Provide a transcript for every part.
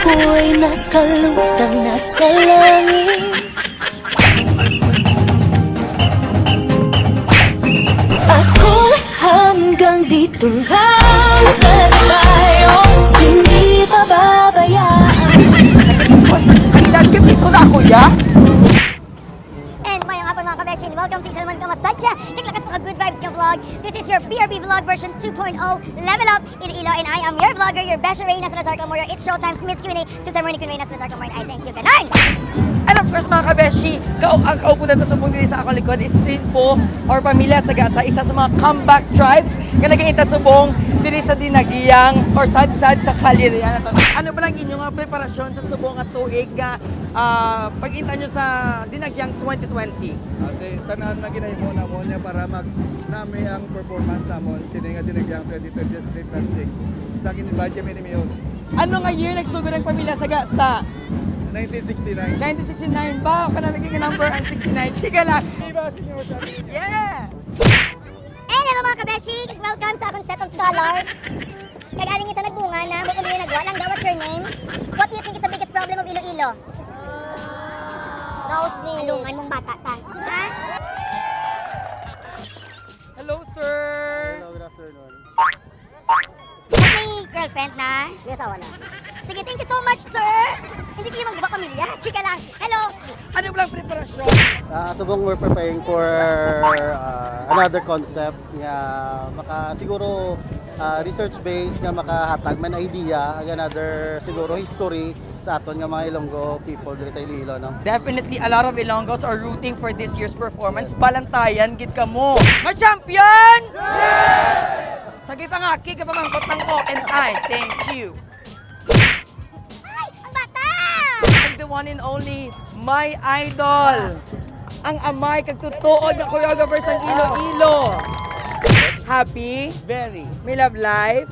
ako'y nakalutang nasa langit. Ako hanggang dito lang tayo, hindi pababayaan. Nagkipit ko na, kuya. And mayang hapon mga kabeshin, welcome to Salman Kamasatya. Tiklakas mga good vibes ka vlog. This is your BRB vlog version 2.0. Level up, Iloilo, and I am your vlogger, your best Reyna Salazar Calmorio. It's showtime's Miss Q&A to Tamorni Queen Reyna Salazar Calmorio. I thank you, ganun! And of course mga kabeshi, ang kaupo na ito sa dito sa akong likod is Tinpo or Pamilya Sagasa, isa sa mga comeback tribes nga nag-iinta subong diri sa dinagiyang or sad-sad sa Kalirian. Ano ba lang inyong preparasyon sa subong at tuig nga pag-inta nyo sa dinagiyang 2020? Ate, tanan na ginahimo na mo niya para nami ang performance namon sini nga dinagyang 2020 street dancing. Sa akin budget minimum yun. Ano nga year nagsugod ang Pamilya Sagasa? 1969. 1969 ba? O ka na naging number ang 69? Chika lang! Diba, senior sa akin? Yes! And hello mga kabeshi, welcome sa akong set of scholars. Kagaling isa nagbunga na, bukong yung nagwa lang daw, what's your name? What do you think is the biggest problem of Iloilo? Nosebleed. Alungan mong bata ka. Ha? Hello, sir! Hello, good afternoon. May girlfriend na? May asawa na. Sige, thank you so much, sir! Hindi kayo magbuba pamilya. Chika lang. Hello! Ano ba lang preparasyon? Subong we're preparing for another concept nga siguro research based nga makahatag man idea ag another siguro history sa aton nga mga Ilonggo people diri sa Iloilo, no. Definitely a lot of Ilonggos are rooting for this year's performance. Balantayan gid kamo. Ma-champion! Yes! Sige pa nga, kika pamangkot ng ko and I thank you. Ay! Ang bata! And the one and only, my idol. Ang amay kagtutuod na choreographer sa Iloilo. Happy? Very. May love life?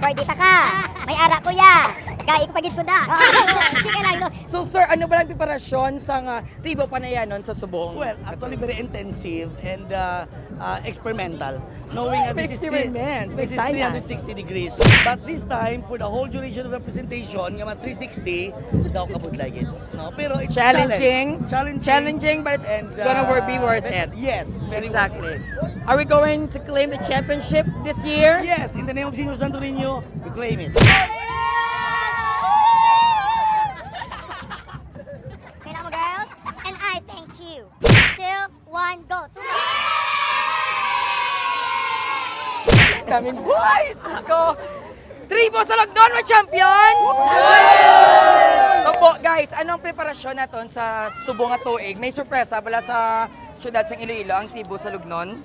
Pwede ka! May ara kuya! Gaya ko pagid ko na! Chika lang, no? So sir, ano ba lang preparasyon sa tribo panayanon sa Subong? Well, actually very intensive and experimental. Knowing that this is Experiments, this is science. 360 degrees. But this time, for the whole duration of the presentation, nga 360, daw kabudlay gid. No, pero it's Challenging, challenging, but it's and, gonna be worth it. Yes, very Exactly. Are we going to claim the championship this year? Yes, in the name of Senior Santo Niño, we claim it. Kailan mo, girls? And I thank you. 2, 1, go! Coming boys! Let's go! Tribo sa Lagdon, may champion! So po, guys, anong preparasyon naton sa Subong at Tuig? May sorpresa bala sa syudad sa Iloilo ang Tribo sa Lugnon?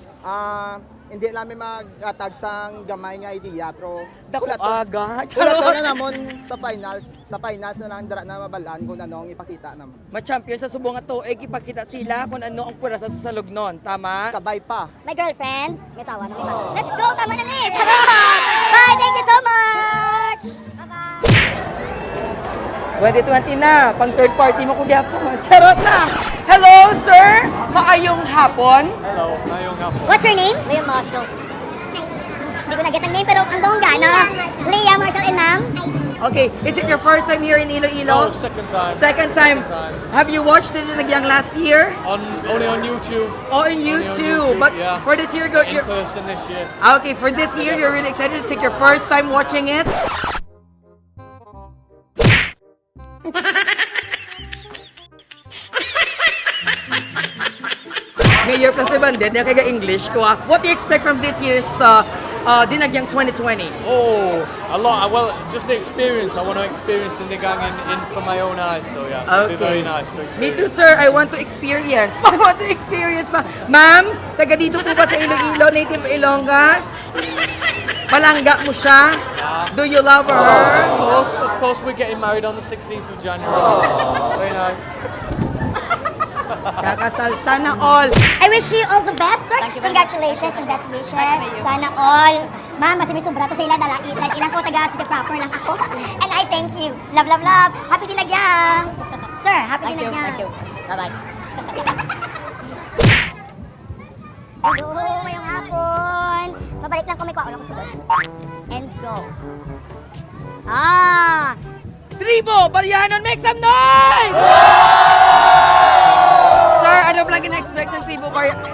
Hindi namin mag-atag sang gamay nga idea, pero Dako aga. Kulatan na namon sa finals na lang dara na mabalaan kung ano ang ipakita naman. Ma-champion sa Subong at Tuig, ipakita sila kung ano ang purasa sa Lugnon. Tama? Sabay pa. May girlfriend? May asawa na may bata. Let's go! Tama na ni! Charot! Bye! Thank you so much! Bye-bye! 2020 na, pang third party mo kuya po. Charot na! Hello, sir! Maayong hapon. What's your name? Leah Marshall. Hindi ko na-get ang name, pero ang bongga, no? Leah Marshall and ma'am? Okay, is it your first time here in Iloilo? No, second time. Second time. Have you watched it in Nagyang last year? Only on YouTube. Oh, in Only on YouTube. YouTube, But yeah. for this year, In person this year. Okay, for this year, you're really excited to take your first time watching it? Mayor plus may bandit, na kaya English ko. What do you expect from this year's Dinagyang 2020? Oh, a lot. Well, just the experience. I want to experience the Nigang in from my own eyes. So yeah, it'll be very nice to experience. Me too, sir. I want to experience. I want to experience pa. Ma'am, taga dito po ba sa Iloilo, native Ilongga? Palangga mo siya? Do you love her? Of course, we're getting married on the 16th of January. Very nice. Kakasal sana all. I wish you all the best, sir. Congratulations and best wishes. Sana all. Ma'am, mas may sobra to sa ilan. Ilan po taga sige proper lang ako. And I thank you. Love, love, love. Happy Dinagyang. Sir, happy Dinagyang. Thank you. Bye-bye. Hello, ngayong hapon. Babalik lang kung may kwaon ako sunod. And go. Ah! Tribo Barianon, make some noise! Sir, ano pala gina-expect sa Tribo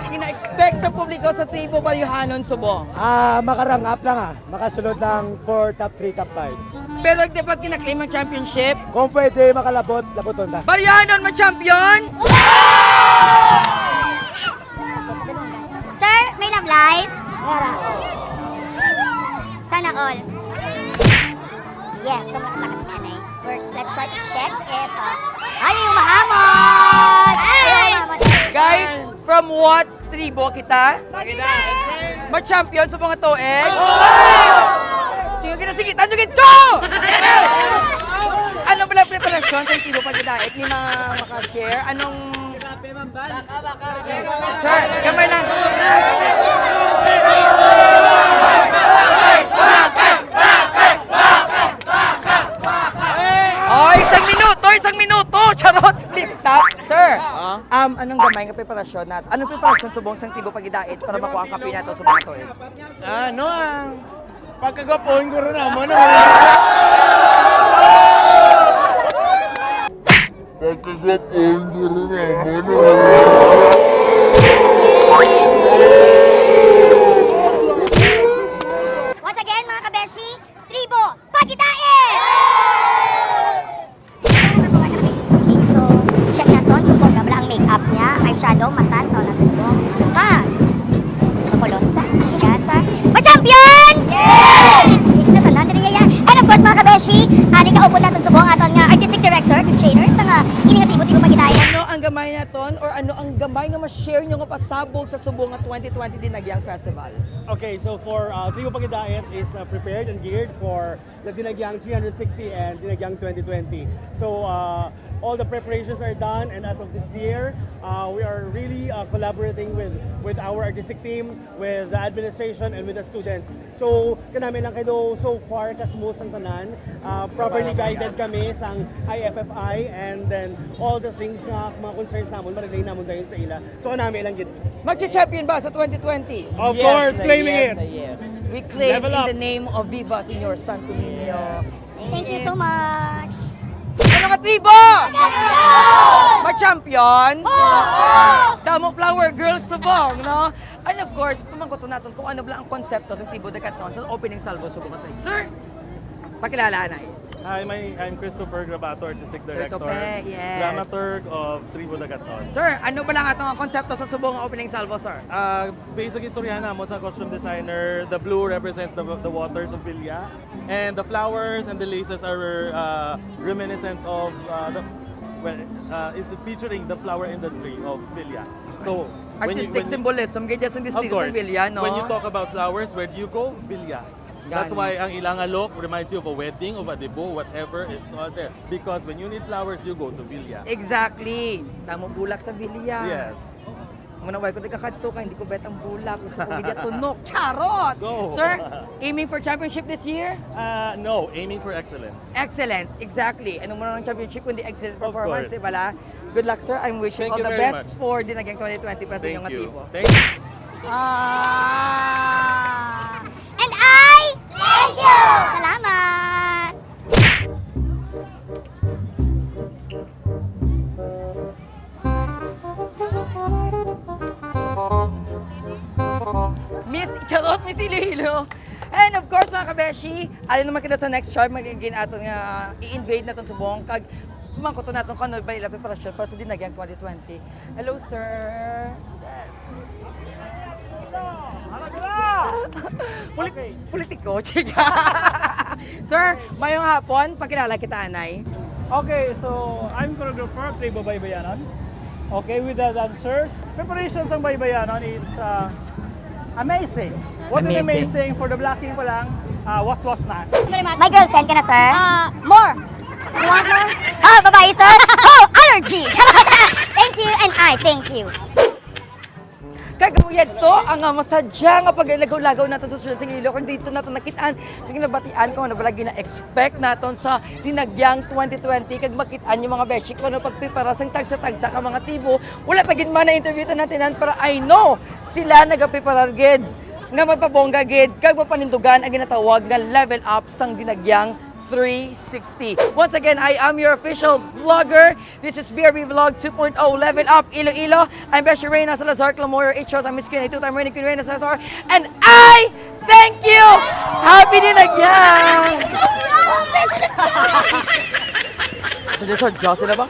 gina-expect sa publiko sa Tribo Barianon Subong? Makarang-up lang makasunod ng 4, top 3, top 5. Pero dapat kina-claim ang championship. Kung pwede makalabot, laboton na. Barianon ma-champion! Sir, may love life? Meron. Sana all. Yes, so lakad ni nanay. Let's try to check if... Ay, may umahamon! Guys, from what tribo kita? Ma-champion sa mga toeg? Tingnan kita, sige, tanjugin ko! Ano pala preparasyon sa tribo pagkidait? May mga makashare? Anong... Sir, gamay lang. Oh, isang minuto! Charot! Flip-top! Sir, anong gamay nga preparasyon natin? Anong preparasyon subong sang tibo pagidait para makuha ang kape nato subong ito eh? Ano ang pagkagapoin ko rin naman. Once again, mga kabeshi, Tribo, pagitain! So, check natin kung bongga ang make-up niya, eyeshadow, mata, to na subong. Ha? Kakulot sa, gasa. Ma-champion! Yes! Next na tanan, diniyaya. And of course, mga kabeshi, di kaupo natin subong aton nga artistic director, good trainer, sa nga inigatibo-tibo pagitain. Ano ang gamay naton or ano ang gamay nga ma-share nyo nga pasabog sa subong nga 2020 Dinagyang Festival? Okay, so for Tribo Pagidait is prepared and geared for the Dinagyang 360 and Dinagyang 2020. So all the preparations are done, and as of this year, we are really collaborating with our artistic team, with the administration, and with the students. So kanami lang kayo so far ka-smooth ang tanan. Properly guided kami sa IFFI, and then all the things nga mga concerns namon marilay namon dayon sa ila. So kanami lang gid. Mag-champion ba sa 2020? Of course, claiming it. We claim Level in up. the name of Viva Senor Santo Niño. Thank you so much. Ano ka, Tribo? Ma-champion? Damo Flower Girls subong, no? And of course, pumangkoto natin kung ano ba ang konsepto sa Tribo Decathlon sa opening salvo subong natin. Sir, pakilala na Hi, I'm Christopher Grabato, Artistic Director, Tope, yes. dramaturg of Tribo Decathlon. Sir, ano ba lang atong konsepto sa subong opening salvo, sir? Basic istorya namon sa costume designer, the blue represents the waters of Villa, and the flowers and the laces are reminiscent of is featuring the flower industry of Villa. So Artistic symbolism, ganyan sa of distrito course, sa Villa, no? when you talk about flowers, where do you go? Villa. That's Gani. why ang ilang alok reminds you of a wedding, of a debut, whatever, it's all there. Because when you need flowers, you go to Villa. Exactly. Tamo bulak sa Villa. Yes. Muna way ko di kakadto ka, hindi ko bet ang bulak. Gusto ko gidya tunok. Charot! Go! Sir, aiming for championship this year? No, aiming for excellence. Excellence, exactly. Anong muna ng championship kundi excellent performance, course. di ba? Good luck, sir. I'm wishing Thank all you the very best much. for Dinagyang 2020 para sa inyong Thank you. atibo. Thank you. And I thank you! Salamat! Miss Iloilo. And of course, mga kabeshi, alin naman kita sa next show, magiging ato nga i-invade natin sa buong kag mangkoto natin kung ano ba ila preparasyon para sa Dinagyang 2020. Hello, sir. Politiko, chiga. Sir, mayong hapon, pakilala kita, Anay. Okay, so I'm choreographer of Tribo Baybayanan. Okay, with the dancers. Preparations ng Baybayanan is amazing. What is amazing for the blocking pa lang, was na. My girlfriend ka na, sir? More. You want more? Oh, babae, sir? Oh, allergy! Thank you, and I thank you. Kagawiyad to ang masadya nga paglagaw-lagaw natin sa susunod sa ilo. Kag dito natin nakitaan, kag nabatian ko ano balagi na expect natin sa Dinagyang 2020 kag makitaan yung mga beshi ko ano pagprepara sang tagsa-tagsa ka mga tibo. Wala tagin man na interview natin para I know sila nagaprepara gid nga magpabongga gid kag mapanindugan ang ginatawag nga level up sang Dinagyang 360. Once again, I am your official vlogger. This is BRB Vlog 2.0 Level Up Iloilo. I'm Beshi Reyna Salazar Clamoyer. 8 shows, I'm Miss Queen, 2-time reigning Queen Reyna Salazar. And I thank you! Happy dinagyan! Sa Diyos, Diyos na ba?